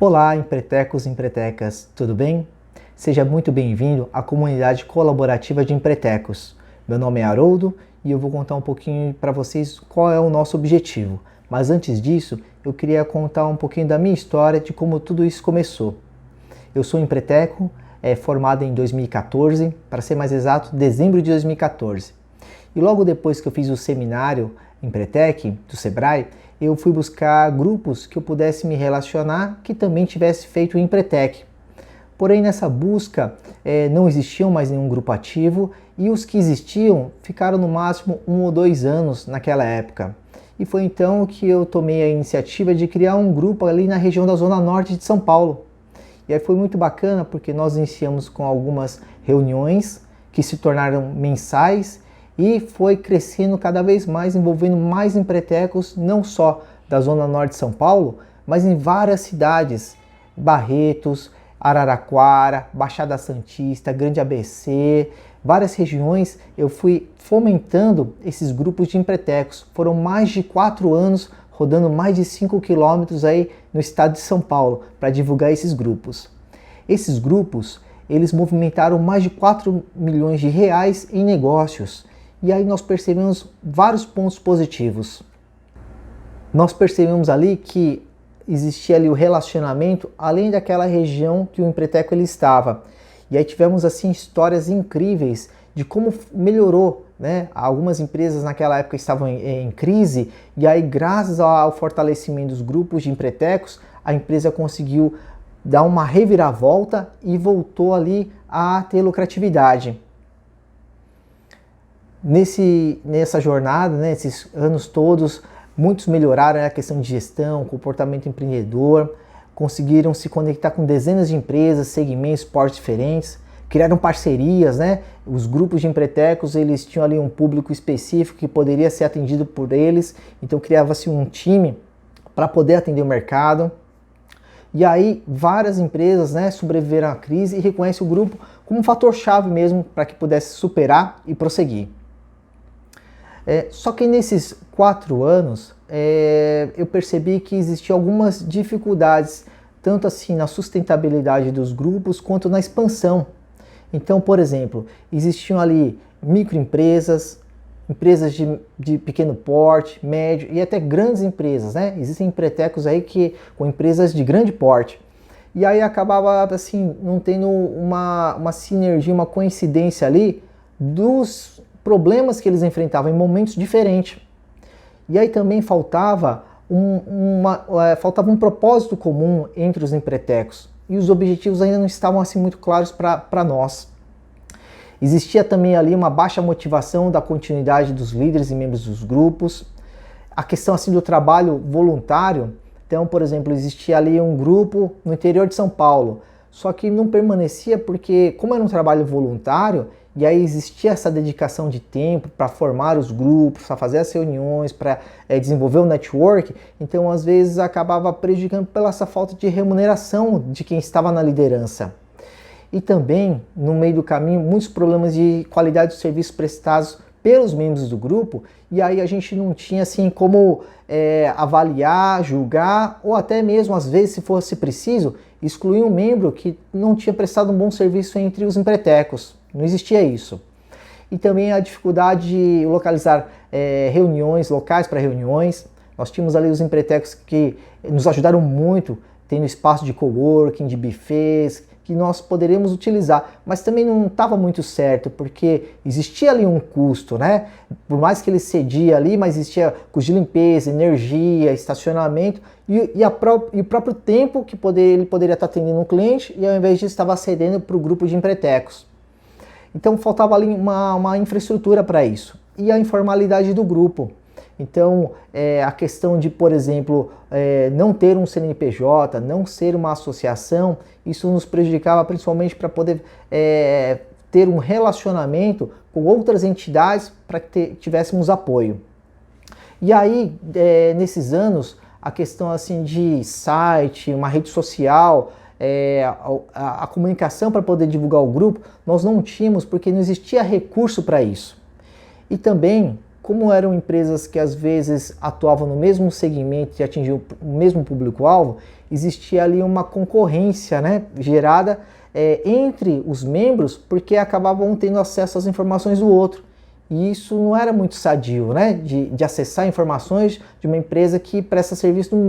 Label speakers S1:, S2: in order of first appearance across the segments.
S1: Olá, empretecos e empretecas, tudo bem? Seja muito bem-vindo à comunidade colaborativa de empretecos. Meu nome é Haroldo e eu vou contar um pouquinho para vocês qual é o nosso objetivo. Mas antes disso, eu queria contar um pouquinho da minha história, de como tudo isso começou. Eu sou empreteco, formado em 2014, para ser mais exato, dezembro de 2014. E logo depois que eu fiz o seminário Empretec do Sebrae, eu fui buscar grupos que eu pudesse me relacionar que também tivesse feito o Empretec. Porém, nessa busca não existiam mais nenhum grupo ativo e os que existiam ficaram no máximo 1 ou 2 anos naquela época. E foi então que eu tomei a iniciativa de criar um grupo ali na região da Zona Norte de São Paulo. E aí foi muito bacana porque nós iniciamos com algumas reuniões que se tornaram mensais e foi crescendo cada vez mais, envolvendo mais empretecos, não só da Zona Norte de São Paulo, mas em várias cidades, Barretos, Araraquara, Baixada Santista, Grande ABC, várias regiões. Eu fui fomentando esses grupos de empretecos. Foram mais de 4 anos rodando mais de 5 quilômetros aí no estado de São Paulo para divulgar esses grupos. Esses grupos, eles movimentaram mais de 4 milhões de reais em negócios. E aí nós percebemos vários pontos positivos. Nós percebemos ali que existia ali o relacionamento além daquela região que o empreteco ele estava. E aí tivemos assim histórias incríveis de como melhorou, né? Algumas empresas naquela época estavam em crise e aí graças ao fortalecimento dos grupos de empretecos, a empresa conseguiu dar uma reviravolta e voltou ali a ter lucratividade. Nessa jornada, né, esses anos todos, muitos melhoraram a questão de gestão, comportamento empreendedor, conseguiram se conectar com dezenas de empresas, segmentos, portos diferentes, criaram parcerias, né? Os grupos de empretecos, eles tinham ali um público específico que poderia ser atendido por eles, então criava-se um time para poder atender o mercado. E aí várias empresas, né, sobreviveram à crise e reconhecem o grupo como um fator-chave mesmo para que pudesse superar e prosseguir. Só que nesses 4 anos eu percebi que existiam algumas dificuldades, tanto assim na sustentabilidade dos grupos quanto na expansão. Então, por exemplo, existiam ali microempresas, empresas de pequeno porte, médio e até grandes empresas, né? Existem empretecos aí com empresas de grande porte. E aí acabava assim, não tendo uma sinergia, uma coincidência ali dos problemas que eles enfrentavam em momentos diferentes. E aí também faltava um propósito comum entre os empretecos e os objetivos ainda não estavam assim muito claros para nós. Existia também ali uma baixa motivação da continuidade dos líderes e membros dos grupos. A questão assim do trabalho voluntário. Então, por exemplo, existia ali um grupo no interior de São Paulo, só que não permanecia porque, como era um trabalho voluntário, e aí existia essa dedicação de tempo para formar os grupos, para fazer as reuniões, para desenvolver o network, então às vezes acabava prejudicando pela essa falta de remuneração de quem estava na liderança. E também, no meio do caminho, muitos problemas de qualidade dos serviços prestados pelos membros do grupo, e aí a gente não tinha assim como avaliar, julgar, ou até mesmo, às vezes, se fosse preciso, excluir um membro que não tinha prestado um bom serviço entre os empretecos. Não existia isso. E também a dificuldade de localizar reuniões, locais para reuniões. Nós tínhamos ali os empretecos que nos ajudaram muito, tendo espaço de coworking, de buffets, que nós poderíamos utilizar, mas também não estava muito certo, porque existia ali um custo, né? Por mais que ele cedia ali, mas existia custo de limpeza, energia, estacionamento e o próprio tempo que ele poderia estar atendendo um cliente e ao invés disso estava cedendo para o grupo de empretecos. Então faltava ali uma infraestrutura para isso. E a informalidade do grupo. Então a questão de, por exemplo, não ter um CNPJ, não ser uma associação, isso nos prejudicava principalmente para poder ter um relacionamento com outras entidades para que tivéssemos apoio. E aí, nesses anos, a questão assim de site, uma rede social, a comunicação para poder divulgar o grupo, nós não tínhamos porque não existia recurso para isso. E também, como eram empresas que às vezes atuavam no mesmo segmento e atingiam o mesmo público-alvo, existia ali uma concorrência, né, gerada entre os membros, porque acabavam tendo acesso às informações do outro. E isso não era muito sadio, né, de acessar informações de uma empresa que presta serviço no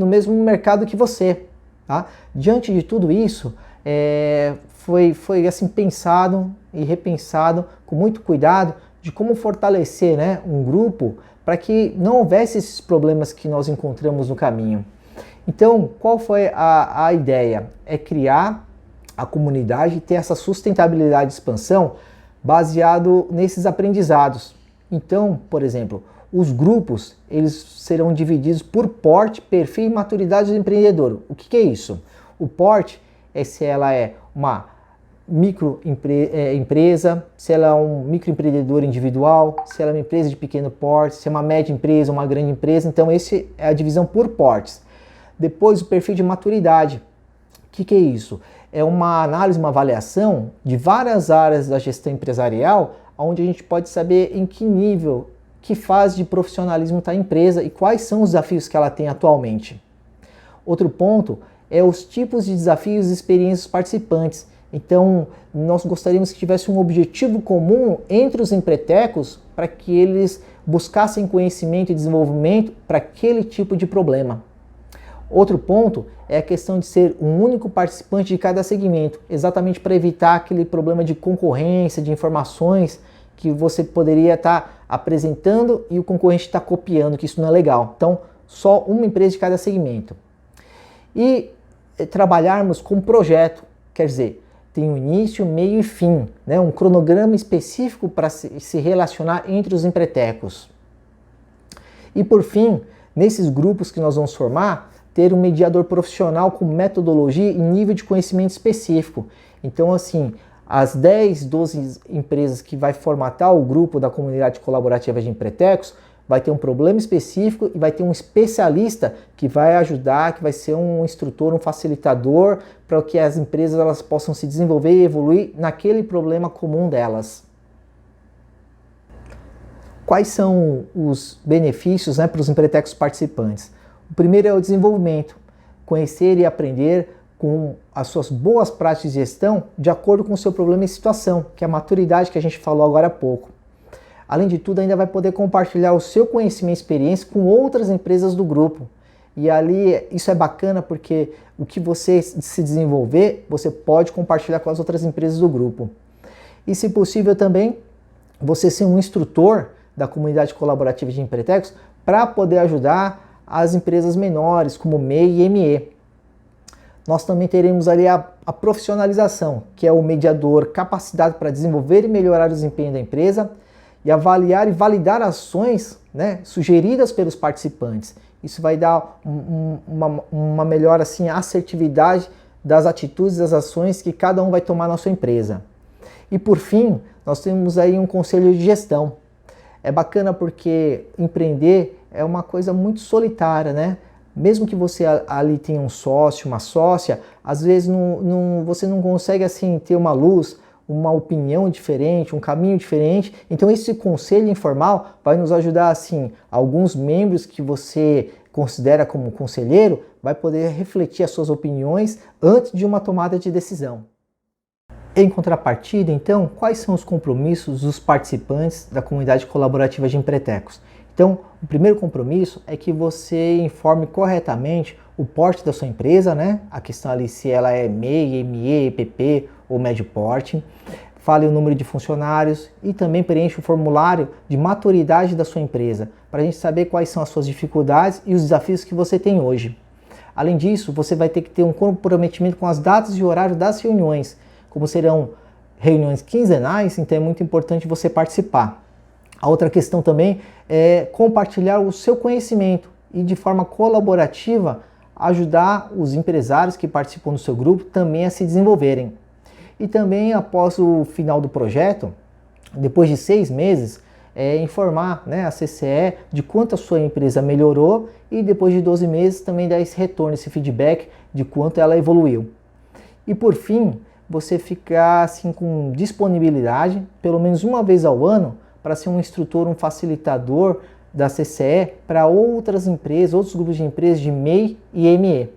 S1: mesmo mercado que você. Tá? Diante de tudo isso, foi assim, pensado e repensado com muito cuidado de como fortalecer, né, um grupo para que não houvesse esses problemas que nós encontramos no caminho. Então, qual foi a ideia? É criar a comunidade e ter essa sustentabilidade de expansão baseado nesses aprendizados. Então, por exemplo, os grupos eles serão divididos por porte, perfil e maturidade do empreendedor. O que é isso? O porte é se ela é uma microempresa, se ela é um microempreendedor individual, se ela é uma empresa de pequeno porte, se é uma média empresa, uma grande empresa. Então, essa é a divisão por portes. Depois, o perfil de maturidade. O que é isso? É uma análise, uma avaliação de várias áreas da gestão empresarial, onde a gente pode saber em que nível, que fase de profissionalismo está a empresa e quais são os desafios que ela tem atualmente. Outro ponto é os tipos de desafios e experiências dos participantes. Então, nós gostaríamos que tivesse um objetivo comum entre os empretecos para que eles buscassem conhecimento e desenvolvimento para aquele tipo de problema. Outro ponto é a questão de ser um único participante de cada segmento, exatamente para evitar aquele problema de concorrência, de informações que você poderia estar apresentando e o concorrente está copiando, que isso não é legal. Então, só uma empresa de cada segmento. E trabalharmos com projeto, quer dizer, tem um início, meio e fim, né? Um cronograma específico para se relacionar entre os empretecos. E por fim, nesses grupos que nós vamos formar, ter um mediador profissional com metodologia e nível de conhecimento específico. Então, assim, as 10, 12 empresas que vai formatar o grupo da comunidade colaborativa de empretecos vai ter um problema específico e vai ter um especialista que vai ajudar, que vai ser um instrutor, um facilitador para que as empresas elas possam se desenvolver e evoluir naquele problema comum delas. Quais são os benefícios, né, para os empretecos participantes? O primeiro é o desenvolvimento, conhecer e aprender com as suas boas práticas de gestão de acordo com o seu problema e situação, que é a maturidade que a gente falou agora há pouco. Além de tudo, ainda vai poder compartilhar o seu conhecimento e experiência com outras empresas do grupo. E ali, isso é bacana porque o que você se desenvolver, você pode compartilhar com as outras empresas do grupo. E, se possível, também, você ser um instrutor da comunidade colaborativa de empretecos para poder ajudar as empresas menores, como MEI e ME. Nós também teremos ali a profissionalização, que é o mediador capacitado para desenvolver e melhorar o desempenho da empresa, e avaliar e validar ações, né, sugeridas pelos participantes. Isso vai dar uma melhor assim, assertividade das atitudes, das ações que cada um vai tomar na sua empresa. E por fim, nós temos aí um conselho de gestão. É bacana porque empreender é uma coisa muito solitária, né? Mesmo que você ali tenha um sócio, uma sócia, às vezes você não consegue assim ter uma luz, uma opinião diferente, um caminho diferente. Então esse conselho informal vai nos ajudar assim, alguns membros que você considera como conselheiro, vai poder refletir as suas opiniões antes de uma tomada de decisão. Em contrapartida, então, quais são os compromissos dos participantes da comunidade colaborativa de empretecos? Então, o primeiro compromisso é que você informe corretamente o porte da sua empresa, né? A questão ali se ela é MEI, ME, EPP ou médio porte. Fale o número de funcionários e também preencha o formulário de maturidade da sua empresa, para a gente saber quais são as suas dificuldades e os desafios que você tem hoje. Além disso, você vai ter que ter um comprometimento com as datas e horários das reuniões, como serão reuniões quinzenais, então é muito importante você participar. A outra questão também é compartilhar o seu conhecimento e de forma colaborativa ajudar os empresários que participam do seu grupo também a se desenvolverem. E também após o final do projeto, depois de 6 meses, informar, né, a CCE de quanto a sua empresa melhorou e depois de 12 meses também dar esse retorno, esse feedback de quanto ela evoluiu. E por fim, você ficar assim com disponibilidade, pelo menos uma vez ao ano, para ser um instrutor, um facilitador da CCE para outras empresas, outros grupos de empresas de MEI e ME.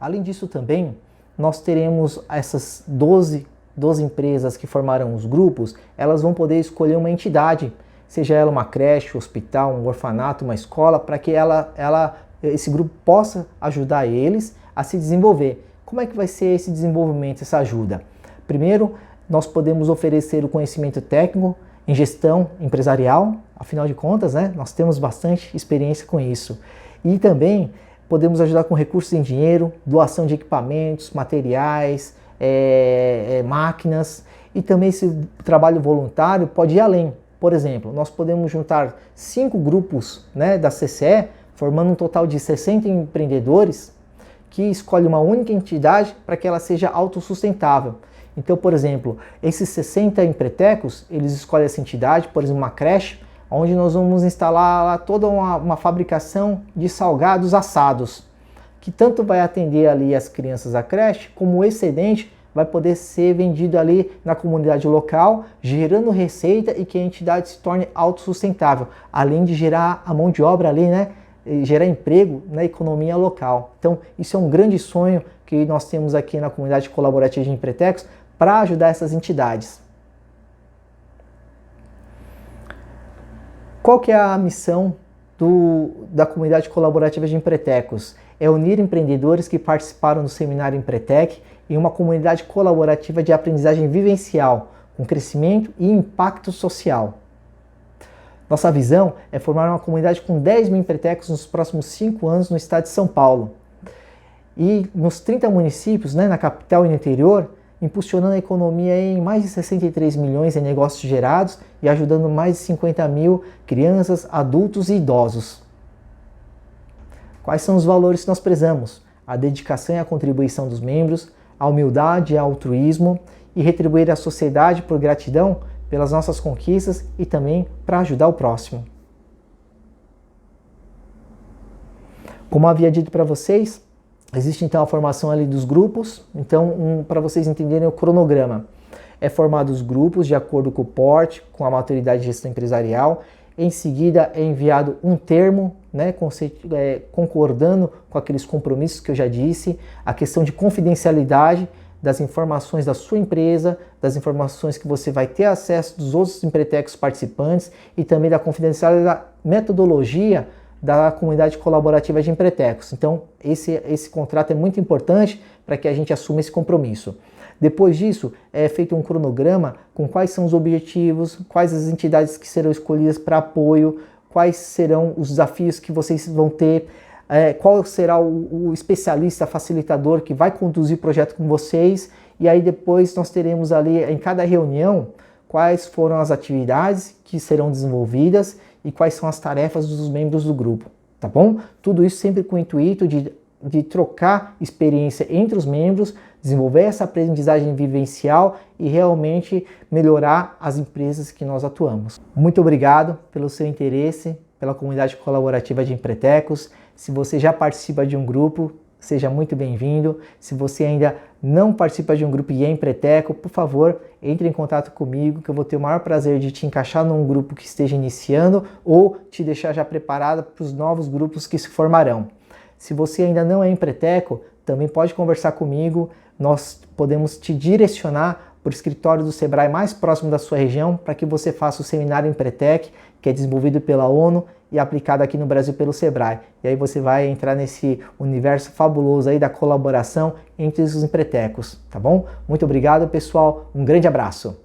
S1: Além disso também, nós teremos essas 12 empresas que formarão os grupos, elas vão poder escolher uma entidade, seja ela uma creche, um hospital, um orfanato, uma escola, para que esse grupo possa ajudar eles a se desenvolver. Como é que vai ser esse desenvolvimento, essa ajuda? Primeiro, nós podemos oferecer o conhecimento técnico em gestão empresarial, afinal de contas, né, nós temos bastante experiência com isso. E também podemos ajudar com recursos em dinheiro, doação de equipamentos, materiais, máquinas, e também esse trabalho voluntário pode ir além. Por exemplo, nós podemos juntar 5 grupos, né, da CCE, formando um total de 60 empreendedores, que escolhe uma única entidade para que ela seja autossustentável. Então, por exemplo, esses 60 empretecos, eles escolhem essa entidade, por exemplo, uma creche, onde nós vamos instalar lá toda uma fabricação de salgados assados, que tanto vai atender ali as crianças da creche, como o excedente vai poder ser vendido ali na comunidade local, gerando receita e que a entidade se torne autossustentável, além de gerar a mão de obra ali, né? Gerar emprego na economia local. Então, isso é um grande sonho que nós temos aqui na comunidade colaborativa de empretecos para ajudar essas entidades. Qual que é a missão da comunidade colaborativa de empretecos? É unir empreendedores que participaram do seminário Empretec em uma comunidade colaborativa de aprendizagem vivencial, com crescimento e impacto social. Nossa visão é formar uma comunidade com 10 mil empretecos nos próximos 5 anos no estado de São Paulo. E nos 30 municípios, né, na capital e no interior, impulsionando a economia em mais de 63 milhões em negócios gerados e ajudando mais de 50 mil crianças, adultos e idosos. Quais são os valores que nós prezamos? A dedicação e a contribuição dos membros, a humildade e o altruísmo, e retribuir à sociedade por gratidão pelas nossas conquistas e também para ajudar o próximo. Como havia dito para vocês, existe então a formação ali dos grupos. Então, para vocês entenderem o cronograma, é formado os grupos de acordo com o porte, com a maturidade de gestão empresarial. Em seguida é enviado um termo, né, concordando com aqueles compromissos que eu já disse, a questão de confidencialidade das informações da sua empresa, das informações que você vai ter acesso dos outros empretecos participantes e também da confidencialidade da metodologia da comunidade colaborativa de empretecos. Então, esse contrato é muito importante para que a gente assuma esse compromisso. Depois disso, é feito um cronograma com quais são os objetivos, quais as entidades que serão escolhidas para apoio, quais serão os desafios que vocês vão ter, qual será o especialista, facilitador que vai conduzir o projeto com vocês, e aí depois nós teremos ali em cada reunião quais foram as atividades que serão desenvolvidas e quais são as tarefas dos membros do grupo, tá bom? Tudo isso sempre com o intuito de trocar experiência entre os membros, desenvolver essa aprendizagem vivencial e realmente melhorar as empresas que nós atuamos. Muito obrigado pelo seu interesse, pela comunidade colaborativa de empretecos. Se você já participa de um grupo, seja muito bem-vindo. Se você ainda não participa de um grupo e é empreteco, por favor, entre em contato comigo, que eu vou ter o maior prazer de te encaixar num grupo que esteja iniciando ou te deixar já preparado para os novos grupos que se formarão. Se você ainda não é empreteco, também pode conversar comigo. Nós podemos te direcionar para o escritório do Sebrae mais próximo da sua região para que você faça o seminário Empretec, que é desenvolvido pela ONU e aplicado aqui no Brasil pelo Sebrae. E aí você vai entrar nesse universo fabuloso aí da colaboração entre os empretecos, tá bom? Muito obrigado, pessoal. Um grande abraço.